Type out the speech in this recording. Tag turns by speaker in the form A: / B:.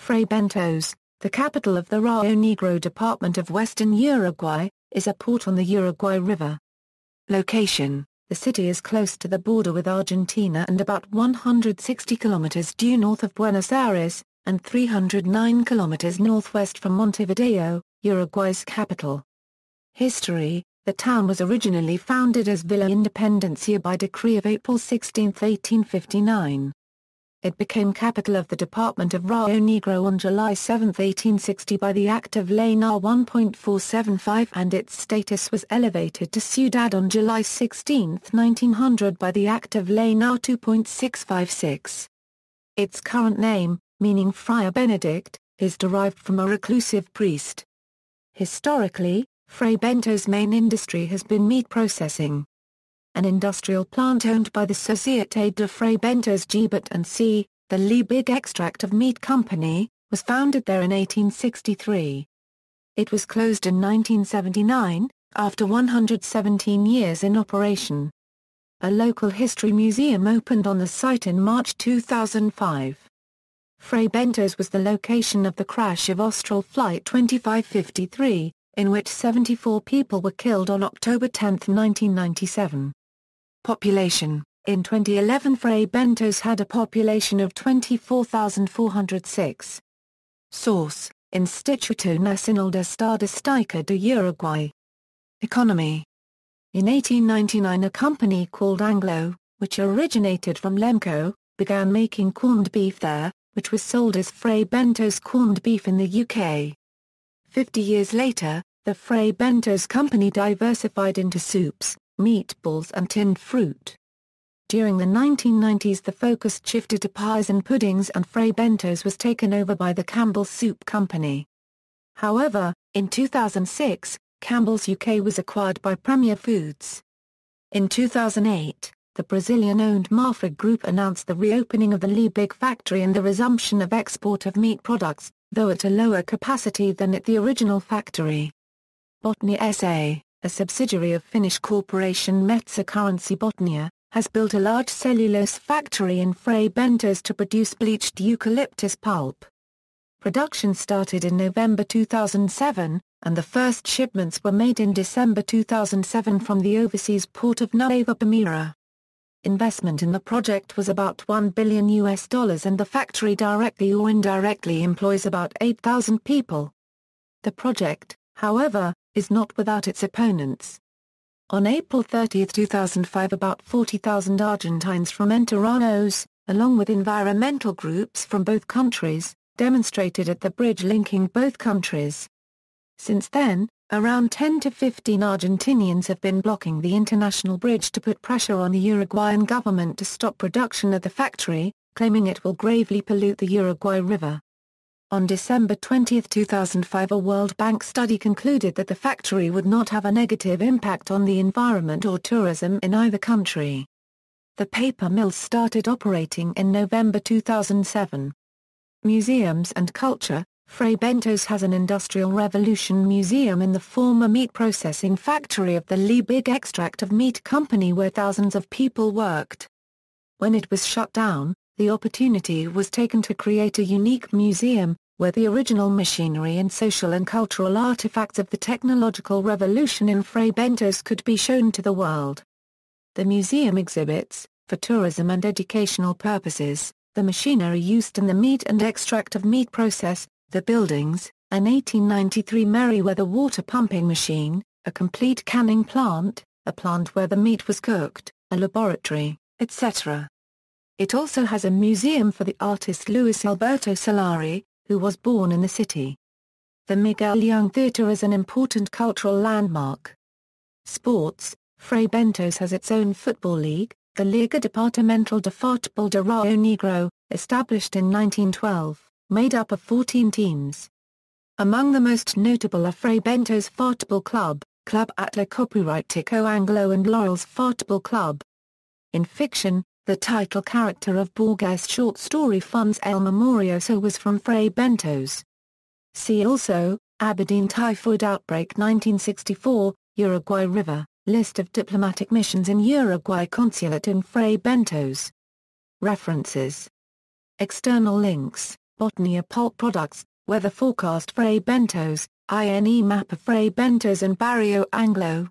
A: Fray Bentos, the capital of the Río Negro Department of western Uruguay, is a port on the Uruguay River. Location: the city is close to the border with Argentina and about 160 kilometers due north of Buenos Aires, and 309 kilometers northwest from Montevideo, Uruguay's capital. History: the town was originally founded as Villa Independencia by decree of April 16, 1859. It became capital of the Department of Río Negro on July 7, 1860 by the Act of Ley No. 1.475 and its status was elevated to ciudad on July 16, 1900 by the Act of Ley No. 2.656. Its current name, meaning Friar Benedict, is derived from a reclusive priest. Historically, Fray Bentos' main industry has been meat processing. An industrial plant owned by the Société de Fray Bentos Gibet and C., the Liebig Extract of Meat Company, was founded there in 1863. It was closed in 1979, after 117 years in operation. A local history museum opened on the site in March 2005. Fray Bentos was the location of the crash of Austral Flight 2553, in which 74 people were killed on October 10, 1997. Population: in 2011 Fray Bentos had a population of 24,406. Source: Instituto Nacional de Estadística de Uruguay. Economy: in 1899 a company called Anglo, which originated from Lemco, began making corned beef there, which was sold as Fray Bentos corned beef in the UK. 50 years later, the Fray Bentos company diversified into soups, meatballs and tinned fruit. During the 1990s the focus shifted to pies and puddings and Fray Bentos was taken over by the Campbell's Soup Company. However, in 2006, Campbell's UK was acquired by Premier Foods. In 2008, the Brazilian-owned Marfrig Group announced the reopening of the Liebig factory and the resumption of export of meat products, though at a lower capacity than at the original factory. Botnia SA, a subsidiary of Finnish corporation Metsä Currency Botnia, has built a large cellulose factory in Fray Bentos to produce bleached eucalyptus pulp. Production started in November 2007, and the first shipments were made in December 2007 from the overseas port of Nueva Palmira. Investment in the project was about $1 billion and the factory directly or indirectly employs about 8,000 people. The project, however, is not without its opponents. On April 30, 2005 about 40,000 Argentines from Entre Ríos, along with environmental groups from both countries, demonstrated at the bridge linking both countries. Since then, around 10 to 15 Argentinians have been blocking the international bridge to put pressure on the Uruguayan government to stop production at the factory, claiming it will gravely pollute the Uruguay River. On December 20, 2005 a World Bank study concluded that the factory would not have a negative impact on the environment or tourism in either country. The paper mills started operating in November 2007. Museums and culture: Fray Bentos has an Industrial Revolution museum in the former meat processing factory of the Liebig Extract of Meat Company where thousands of people worked. When it was shut down, the opportunity was taken to create a unique museum, where the original machinery and social and cultural artifacts of the technological revolution in Fray Bentos could be shown to the world. The museum exhibits, for tourism and educational purposes, the machinery used in the meat and extract of meat process, the buildings, an 1893 Merryweather water pumping machine, a complete canning plant, a plant where the meat was cooked, a laboratory, etc. It also has a museum for the artist Luis Alberto Solari, who was born in the city. The Miguel Young Theatre is an important cultural landmark. Sports: Fray Bentos has its own football league, the Liga Departamental de Futebol de Río Negro, established in 1912, made up of 14 teams. Among the most notable are Fray Bentos Futebol Club, Club Atlético Anglo and Laurel's Futebol Club. In fiction, the title character of Borges' short story Funds El Memorioso was from Fray Bentos. See also, Aberdeen Typhoid Outbreak 1964, Uruguay River, List of diplomatic missions in Uruguay Consulate in Fray Bentos. References. External links. Botany of pulp products, weather forecast Fray Bentos, INE map of Fray Bentos and Barrio Anglo,